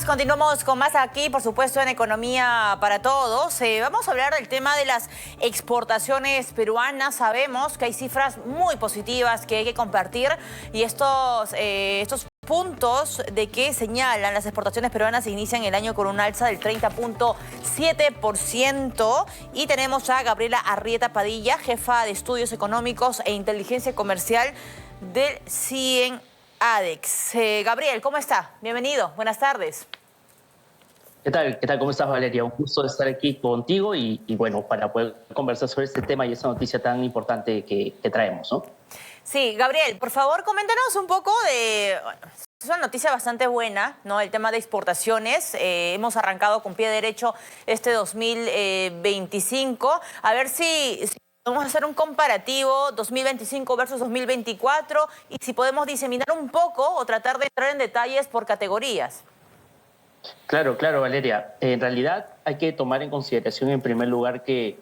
Continuamos con más aquí, por supuesto, en Economía para Todos. Vamos a hablar del tema de las exportaciones peruanas. Sabemos que hay cifras muy positivas que hay que compartir y estos puntos de que señalan las exportaciones peruanas se inician el año con un alza del 30.7%. Y tenemos a Gabriela Arrieta Padilla, jefa de Estudios Económicos e Inteligencia Comercial del CIEN ADEX. Gabriel, ¿cómo está? Bienvenido, buenas tardes. ¿Qué tal? ¿Qué tal? ¿Cómo estás, Valeria? Un gusto estar aquí contigo y bueno, para poder conversar sobre este tema y esta noticia tan importante que traemos, ¿no? Sí, Gabriel, por favor, coméntanos un poco de... Es una noticia bastante buena, ¿no? El tema de exportaciones. Hemos arrancado con pie derecho este 2025. A ver si podemos hacer un comparativo 2025 versus 2024 y si podemos diseminar un poco o tratar de entrar en detalles por categorías. Claro, Valeria. En realidad hay que tomar en consideración en primer lugar que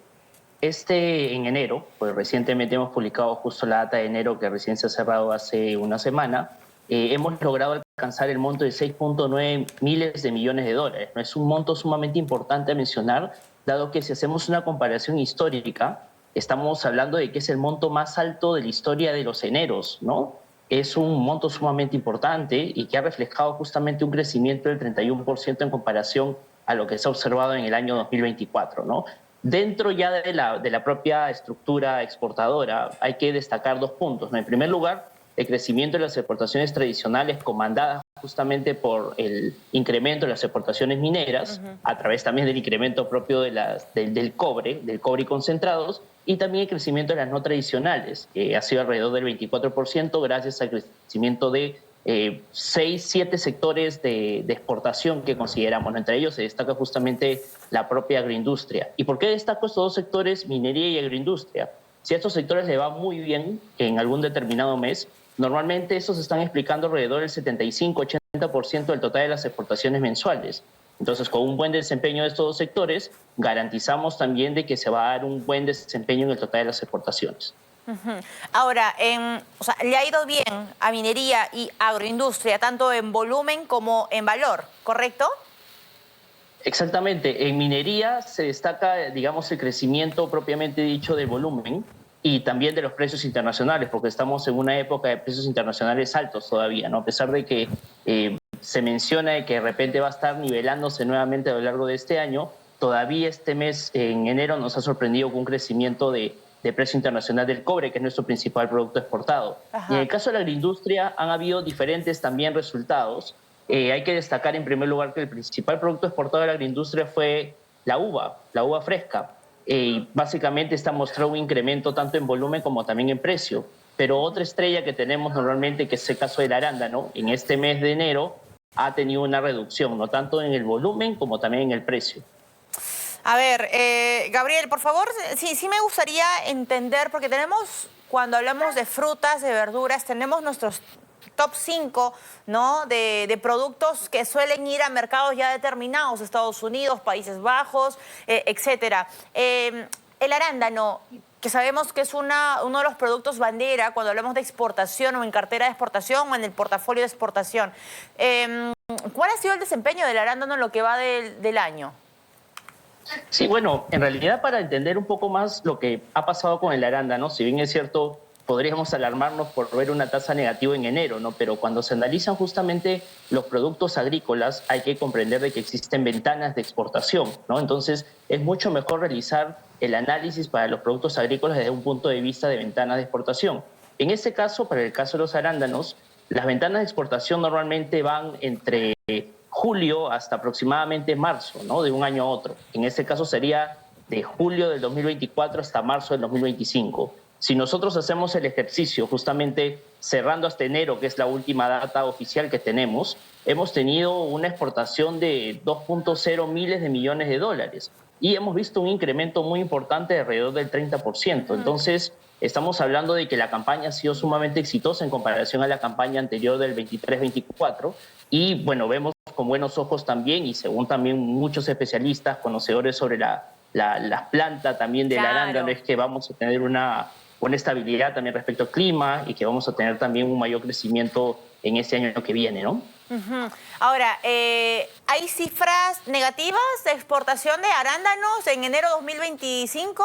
en enero, pues recientemente hemos publicado justo la data de enero que recién se ha cerrado hace una semana, hemos logrado alcanzar el monto de 6.9 miles de millones de dólares. ¿No? Es un monto sumamente importante a mencionar, dado que si hacemos una comparación histórica, estamos hablando de que es el monto más alto de la historia de los eneros, ¿no? Es un monto sumamente importante y que ha reflejado justamente un crecimiento del 31% en comparación a lo que se ha observado en el año 2024, ¿no? Dentro ya de la propia estructura exportadora hay que destacar dos puntos, ¿no? En primer lugar, el crecimiento de las exportaciones tradicionales comandadas justamente por el incremento de las exportaciones mineras, a través también del incremento propio del cobre y concentrados, y también el crecimiento de las no tradicionales, que ha sido alrededor del 24% gracias al crecimiento de 6, 7 sectores de exportación que consideramos. Entre ellos se destaca justamente la propia agroindustria. ¿Y por qué destaco estos dos sectores, minería y agroindustria? Si a estos sectores le va muy bien en algún determinado mes, normalmente estos están explicando alrededor del 75-80% del total de las exportaciones mensuales. Entonces, con un buen desempeño de estos dos sectores, garantizamos también de que se va a dar un buen desempeño en el total de las exportaciones. Ahora, le ha ido bien a minería y agroindustria, tanto en volumen como en valor, ¿correcto? Exactamente. En minería se destaca, digamos, el crecimiento propiamente dicho de volumen y también de los precios internacionales, porque estamos en una época de precios internacionales altos todavía, ¿no? A pesar de que se menciona que de repente va a estar nivelándose nuevamente a lo largo de este año, todavía este mes, en enero, nos ha sorprendido con un crecimiento de precio internacional del cobre, que es nuestro principal producto exportado. Y en el caso de la agroindustria han habido diferentes también resultados. Hay que destacar en primer lugar que el principal producto exportado de la agroindustria fue la uva fresca. Básicamente está mostrando un incremento tanto en volumen como también en precio. Pero otra estrella que tenemos normalmente, que es el caso del arándano, en este mes de enero ha tenido una reducción, no tanto en el volumen como también en el precio. A ver, Gabriel, por favor, sí me gustaría entender, porque tenemos, cuando hablamos de frutas, de verduras, tenemos nuestros top 5, ¿no? de productos que suelen ir a mercados ya determinados, Estados Unidos, Países Bajos, etcétera. El arándano, que sabemos que es uno de los productos bandera cuando hablamos de exportación o en cartera de exportación o en el portafolio de exportación. ¿Cuál ha sido el desempeño del arándano en lo que va del año? Sí, bueno, en realidad para entender un poco más lo que ha pasado con el arándano, si bien es cierto, podríamos alarmarnos por ver una tasa negativa en enero, ¿no? Pero cuando se analizan justamente los productos agrícolas, hay que comprender de que existen ventanas de exportación, ¿no? Entonces, es mucho mejor realizar el análisis para los productos agrícolas desde un punto de vista de ventanas de exportación. En este caso, para el caso de los arándanos, las ventanas de exportación normalmente van entre julio hasta aproximadamente marzo, ¿no? De un año a otro. En este caso sería de julio del 2024 hasta marzo del 2025. Si nosotros hacemos el ejercicio justamente cerrando hasta enero, que es la última data oficial que tenemos, hemos tenido una exportación de 2.0 miles de millones de dólares y hemos visto un incremento muy importante de alrededor del 30%. Entonces, estamos hablando de que la campaña ha sido sumamente exitosa en comparación a la campaña anterior del 23-24 y, bueno, vemos con buenos ojos también y según también muchos especialistas, conocedores sobre la planta también del arándano, es que vamos a tener una estabilidad también respecto al clima y que vamos a tener también un mayor crecimiento en este año que viene, ¿no? Ujú. Ahora, ¿hay cifras negativas de exportación de arándanos en enero 2025?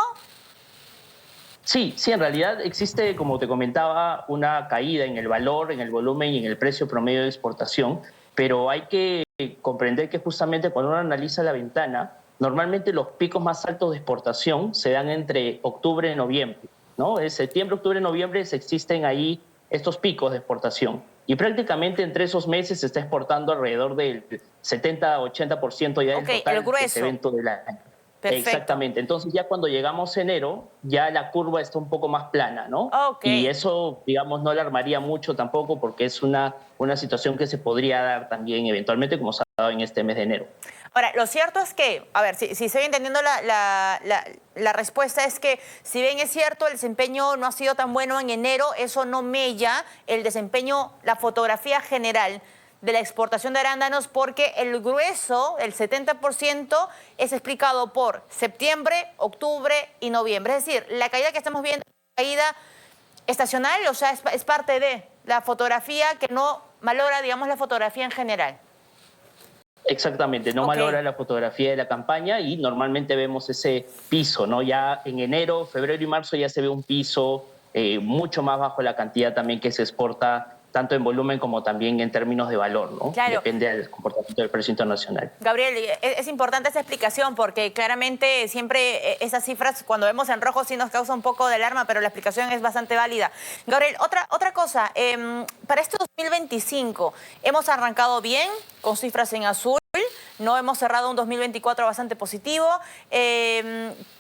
Sí, sí, en realidad existe, como te comentaba, una caída en el valor, en el volumen y en el precio promedio de exportación, pero hay que comprender que justamente cuando uno analiza la ventana, normalmente los picos más altos de exportación se dan entre octubre y noviembre, ¿no? En septiembre, octubre, noviembre existen ahí estos picos de exportación. Y prácticamente entre esos meses se está exportando alrededor del 70-80% ya del Ok, el total de ese grueso. evento del año. Perfecto. Exactamente. Entonces ya cuando llegamos a enero, ya la curva está un poco más plana, ¿no? Ok. Y eso, digamos, no alarmaría mucho tampoco porque es una situación que se podría dar también eventualmente como se ha dado en este mes de enero. Ahora, lo cierto es que, a ver, si estoy entendiendo la respuesta, es que si bien es cierto el desempeño no ha sido tan bueno en enero, eso no mella el desempeño, la fotografía general de la exportación de arándanos, porque el grueso, el 70%, es explicado por septiembre, octubre y noviembre. Es decir, la caída que estamos viendo es una caída estacional, o sea, es parte de la fotografía que no valora, digamos, la fotografía en general. Exactamente, no Ok. valora la fotografía de la campaña y normalmente vemos ese piso, ¿no? Ya en enero, febrero y marzo ya se ve un piso mucho más bajo la cantidad también que se exporta, tanto en volumen como también en términos de valor, ¿no? Claro. Depende del comportamiento del precio internacional. Gabriel, es importante esa explicación porque claramente siempre esas cifras cuando vemos en rojo sí nos causa un poco de alarma, pero la explicación es bastante válida. Gabriel, otra cosa, para este 2025 hemos arrancado bien con cifras en azul, no hemos cerrado un 2024 bastante positivo.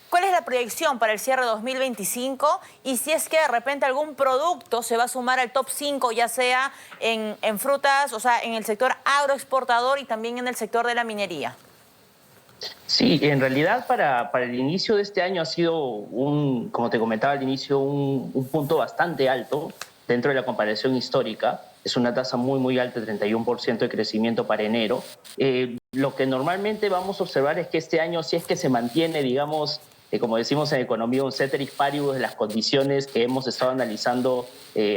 ¿Cuál es la proyección para el cierre de 2025? Y si es que de repente algún producto se va a sumar al top 5, ya sea en frutas, o sea, en el sector agroexportador y también en el sector de la minería. Sí, en realidad para el inicio de este año ha sido como te comentaba al inicio, un punto bastante alto dentro de la comparación histórica. Es una tasa muy, muy alta, 31% de crecimiento para enero. Lo que normalmente vamos a observar es que este año, si es que se mantiene, digamos, como decimos en economía, un ceteris paribus de las condiciones que hemos estado analizando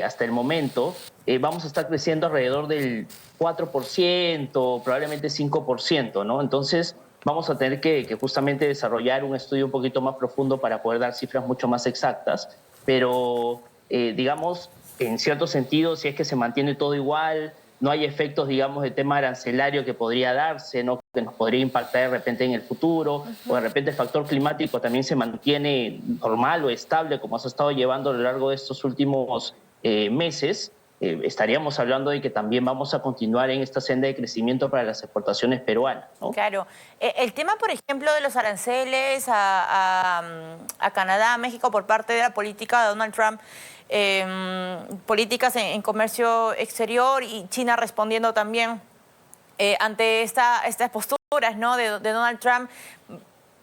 hasta el momento, vamos a estar creciendo alrededor del 4%, probablemente 5%, ¿no? Entonces, vamos a tener que justamente desarrollar un estudio un poquito más profundo para poder dar cifras mucho más exactas, pero digamos, en cierto sentido, si es que se mantiene todo igual, no hay efectos, digamos, de tema arancelario que podría darse, ¿no? Que nos podría impactar de repente en el futuro, o de repente el factor climático también se mantiene normal o estable, como se ha estado llevando a lo largo de estos últimos meses. Estaríamos hablando de que también vamos a continuar en esta senda de crecimiento para las exportaciones peruanas, ¿no? Claro. El tema, por ejemplo, de los aranceles a Canadá, a México, por parte de la política de Donald Trump, políticas en comercio exterior y China respondiendo también ante estas posturas, ¿no?, de Donald Trump,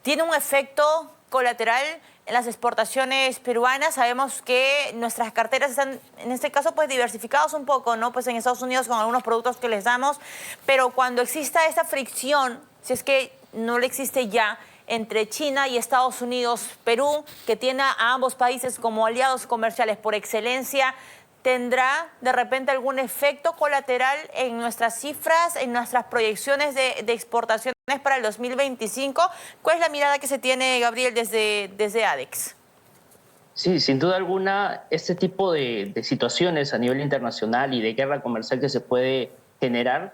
tiene un efecto colateral en las exportaciones peruanas. Sabemos que nuestras carteras están, en este caso, pues diversificados un poco, ¿no? Pues en Estados Unidos con algunos productos que les damos, pero cuando exista esta fricción, si es que no le existe ya, entre China y Estados Unidos, Perú, que tiene a ambos países como aliados comerciales por excelencia, ¿tendrá de repente algún efecto colateral en nuestras cifras, en nuestras proyecciones de exportaciones para el 2025? ¿Cuál es la mirada que se tiene, Gabriel, desde ADEX? Sí, sin duda alguna, este tipo de situaciones a nivel internacional y de guerra comercial que se puede generar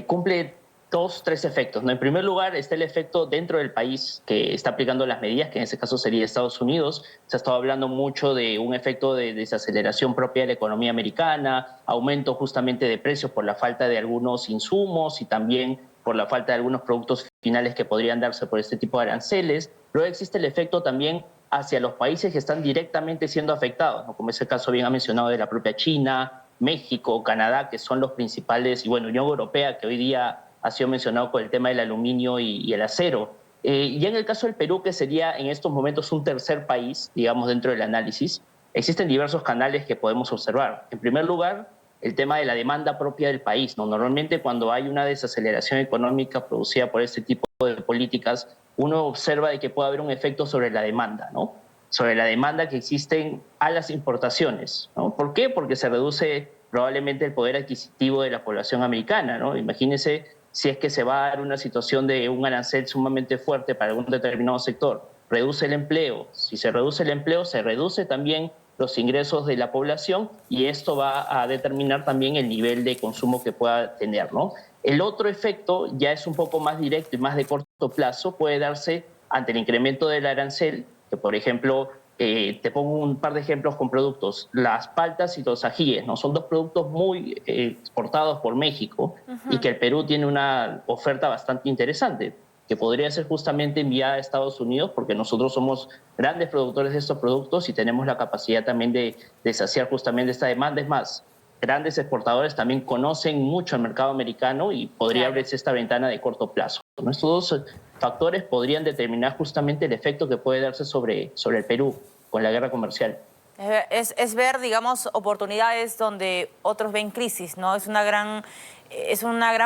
cumple dos, tres efectos, ¿no? En primer lugar está el efecto dentro del país que está aplicando las medidas, que en este caso sería Estados Unidos. Se ha estado hablando mucho de un efecto de desaceleración propia de la economía americana, aumento justamente de precios por la falta de algunos insumos y también por la falta de algunos productos finales que podrían darse por este tipo de aranceles. Luego existe el efecto también hacia los países que están directamente siendo afectados, ¿no? Como es el caso bien ha mencionado de la propia China, México, Canadá, que son los principales, y bueno, Unión Europea, que hoy día ha sido mencionado con el tema del aluminio y el acero. Y en el caso del Perú, que sería en estos momentos un tercer país, digamos, dentro del análisis, existen diversos canales que podemos observar. En primer lugar, el tema de la demanda propia del país, ¿no? Normalmente cuando hay una desaceleración económica producida por este tipo de políticas, uno observa de que puede haber un efecto sobre la demanda, ¿no? Sobre la demanda que existen a las importaciones, ¿no? ¿Por qué? Porque se reduce probablemente el poder adquisitivo de la población americana, ¿no? Imagínense si es que se va a dar una situación de un arancel sumamente fuerte para algún determinado sector, reduce el empleo. Si se reduce el empleo, se reduce también los ingresos de la población y esto va a determinar también el nivel de consumo que pueda tener, ¿no? El otro efecto ya es un poco más directo y más de corto plazo, puede darse ante el incremento del arancel, que por ejemplo, te pongo un par de ejemplos con productos, las paltas y los ajíes, ¿no? Son dos productos muy exportados por México y que el Perú tiene una oferta bastante interesante, que podría ser justamente enviada a Estados Unidos, porque nosotros somos grandes productores de estos productos y tenemos la capacidad también de saciar justamente esta demanda. Es más, grandes exportadores también conocen mucho el mercado americano y podría abrirse esta ventana de corto plazo, ¿no? Estos dos factores podrían determinar justamente el efecto que puede darse sobre el Perú con la guerra comercial. Es ver, digamos, oportunidades donde otros ven crisis, ¿no? Es una gran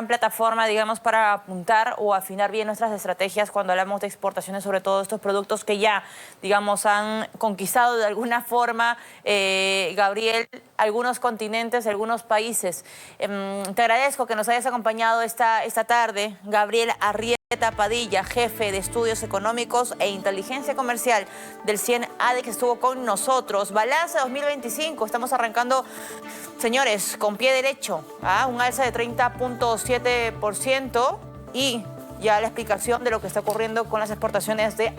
plataforma, digamos, para apuntar o afinar bien nuestras estrategias cuando hablamos de exportaciones, sobre todo estos productos que ya, digamos, han conquistado de alguna forma, Gabriel, algunos continentes, algunos países. Te agradezco que nos hayas acompañado esta tarde, Gabriel Arrieta Padilla, jefe de Estudios Económicos e Inteligencia Comercial del CIEN ADE, que estuvo con nosotros. Balance 2025, estamos arrancando, señores, con pie derecho, un alza de 30.7% y ya la explicación de lo que está ocurriendo con las exportaciones de